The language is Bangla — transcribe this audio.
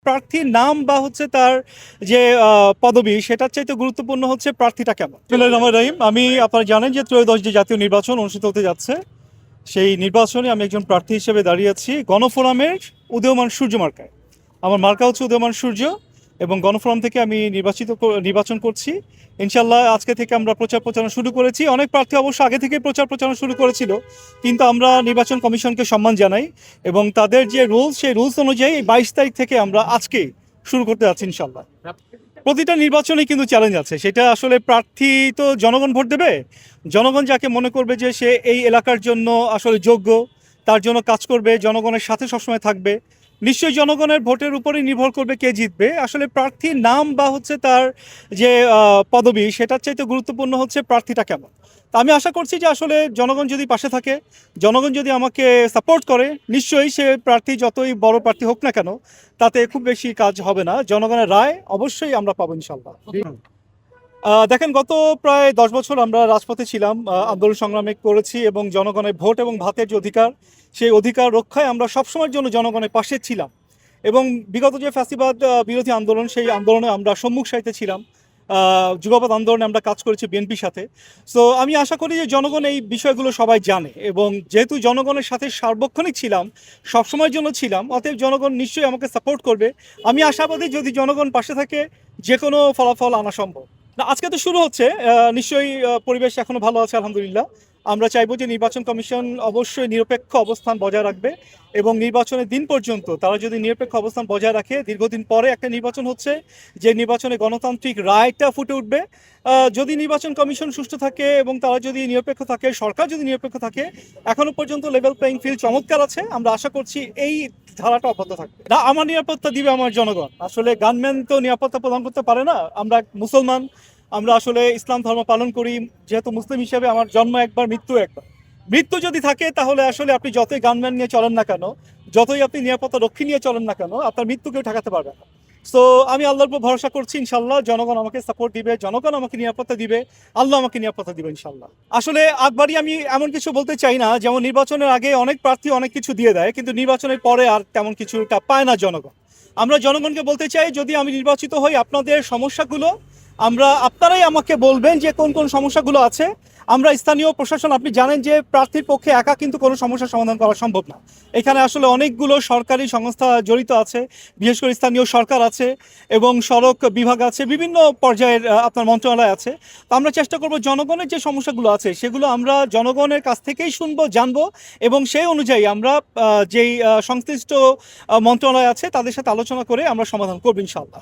প্রার্থীর নাম বা হচ্ছে তার যে পদবি সেটার চাইতে গুরুত্বপূর্ণ হচ্ছে প্রার্থীটা কেমন। বিসমিল্লাহির রহিম। আমি আপনারা জানেন যে ত্রয়োদশ যে জাতীয় নির্বাচন অনুষ্ঠিত হতে যাচ্ছে, সেই নির্বাচনে আমি একজন প্রার্থী হিসেবে দাঁড়িয়ে আছি গণফোরামের উদীয়মান সূর্য মার্কায়। আমার মার্কা হচ্ছে উদীয়মান সূর্য এবং গণফোরাম থেকে আমি নির্বাচন করছি। ইনশাল্লাহ আজকে থেকে আমরা প্রচার প্রচারণা শুরু করেছি। অনেক প্রার্থী অবশ্য আগে থেকে প্রচার প্রচারণা শুরু করেছিল, কিন্তু আমরা নির্বাচন কমিশনকে সম্মান জানাই এবং তাদের যে রুলস সেই রুলস অনুযায়ী 22 তারিখ থেকে আমরা আজকে শুরু করতে যাচ্ছি ইনশাল্লাহ। প্রতিটা নির্বাচনে কিন্তু চ্যালেঞ্জ আছে, সেটা আসলে প্রার্থী তো জনগণ ভোট দেবে। জনগণ যাকে মনে করবে যে সে এই এলাকার জন্য আসলে যোগ্য, তার জন্য কাজ করবে, জনগণের সাথে সবসময় থাকবে, নিশ্চয়ই জনগণের ভোটের উপরেই নির্ভর করবে কে জিতবে। আসলে প্রার্থীর নাম বা হচ্ছে তার যে পদবি সেটার চাইতে গুরুত্বপূর্ণ হচ্ছে প্রার্থীটা কেমন। তা আমি আশা করছি যে আসলে জনগণ যদি পাশে থাকে, জনগণ যদি আমাকে সাপোর্ট করে, নিশ্চয়ই সে প্রার্থী যতই বড় প্রার্থী হোক না কেন তাতে খুব বেশি কাজ হবে না। জনগণের রায় অবশ্যই আমরা পাবো ইনশাল্লাহ। দেখেন, গত প্রায় 10 বছর আমরা রাজপথে ছিলাম, আন্দোলন সংগ্রামে করেছি এবং জনগণের ভোট এবং ভাতের যে অধিকার, সেই অধিকার রক্ষায় আমরা সবসময়ের জন্য জনগণের পাশে ছিলাম। এবং বিগত যে ফ্যাসিবাদ বিরোধী আন্দোলন, সেই আন্দোলনে আমরা সম্মুখ সারিতে ছিলাম। যুগপৎ আন্দোলনে আমরা কাজ করেছি বিএনপির সাথে। সো আমি আশা করি যে জনগণ এই বিষয়গুলো সবাই জানে এবং যেহেতু জনগণের সাথে সার্বক্ষণিক ছিলাম, সবসময়ের জন্য ছিলাম, অতএব জনগণ নিশ্চয়ই আমাকে সাপোর্ট করবে। আমি আশাবাদী যদি জনগণ পাশে থাকে যে কোনো ফলাফল আনা সম্ভব। না, আজকে তো শুরু হচ্ছে, নিশ্চয়ই পরিবেশ এখনো ভালো আছে আলহামদুলিল্লাহ। আমরা চাইবো যে নির্বাচন কমিশন অবশ্যই নিরপেক্ষ অবস্থান বজায় রাখবে এবং নির্বাচনের দিন পর্যন্ত তারা যদি নিরপেক্ষ অবস্থান বজায় রাখে, দীর্ঘদিন পরে একটা নির্বাচন হচ্ছে, যে নির্বাচনে গণতান্ত্রিক রায়টা ফুটে উঠবে। যদি নির্বাচন কমিশন সুষ্ঠু থাকে এবং তারা যদি নিরপেক্ষ থাকে, সরকার যদি নিরপেক্ষ থাকে, এখনো পর্যন্ত লেভেল প্লেইং ফিল্ড চমৎকার আছে। আমরা আশা করছি এই ধারাটা অব্যাহত থাকবে। না, আমার নিরাপত্তা দিবে আমার জনগণ। আসলে গানম্যান তো নিরাপত্তা প্রদান করতে পারে না। আমরা মুসলমান, আমরা আসলে ইসলাম ধর্ম পালন করি। যেহেতু মুসলিম হিসেবে আমার জন্ম একবার, মৃত্যু একবার। মৃত্যু যদি থাকে তাহলে আসলে আপনি যতই গানম্যান নিয়ে চলেন না কেন, যতই আপনি নিরাপত্তা রক্ষী নিয়ে চলেন না কেন, আপনার মৃত্যু কেউ ঠেকাতে পারবে না। সো আমি আল্লাহর উপর ভরসা করছি, ইনশাল্লাহ জনগণ আমাকে সাপোর্ট দিবে, জনগণ আমাকে নিরাপত্তা দিবে, আল্লাহ আমাকে নিরাপত্তা দিবে ইনশাল্লাহ। আসলে আগবারই আমি এমন কিছু বলতে চাই না, যেমন নির্বাচনের আগে অনেক প্রার্থী অনেক কিছু দিয়ে দেয়, কিন্তু নির্বাচনের পরে আর তেমন কিছুটা পায় না জনগণ। আমরা জনগণকে বলতে চাই, যদি আমি নির্বাচিত হই, আপনাদের সমস্যাগুলো আপনারাই আমাকে বলবেন যে কোন কোন সমস্যাগুলো আছে। আমরা স্থানীয় প্রশাসন, আপনি জানেন যে প্রার্থীর পক্ষে একা কিন্তু কোনো সমস্যার সমাধান করা সম্ভব না। এখানে আসলে অনেকগুলো সরকারি সংস্থা জড়িত আছে, বিশেষ করে স্থানীয় সরকার আছে এবং সড়ক বিভাগ আছে, বিভিন্ন পর্যায়ের আপনার মন্ত্রণালয় আছে। তো আমরা চেষ্টা করব জনগণের যে সমস্যাগুলো আছে সেগুলো আমরা জনগণের কাছ থেকেই শুনবো, জানবো এবং সেই অনুযায়ী আমরা যেই সংশ্লিষ্ট মন্ত্রণালয় আছে তাদের সাথে আলোচনা করে আমরা সমাধান করব ইনশাআল্লাহ।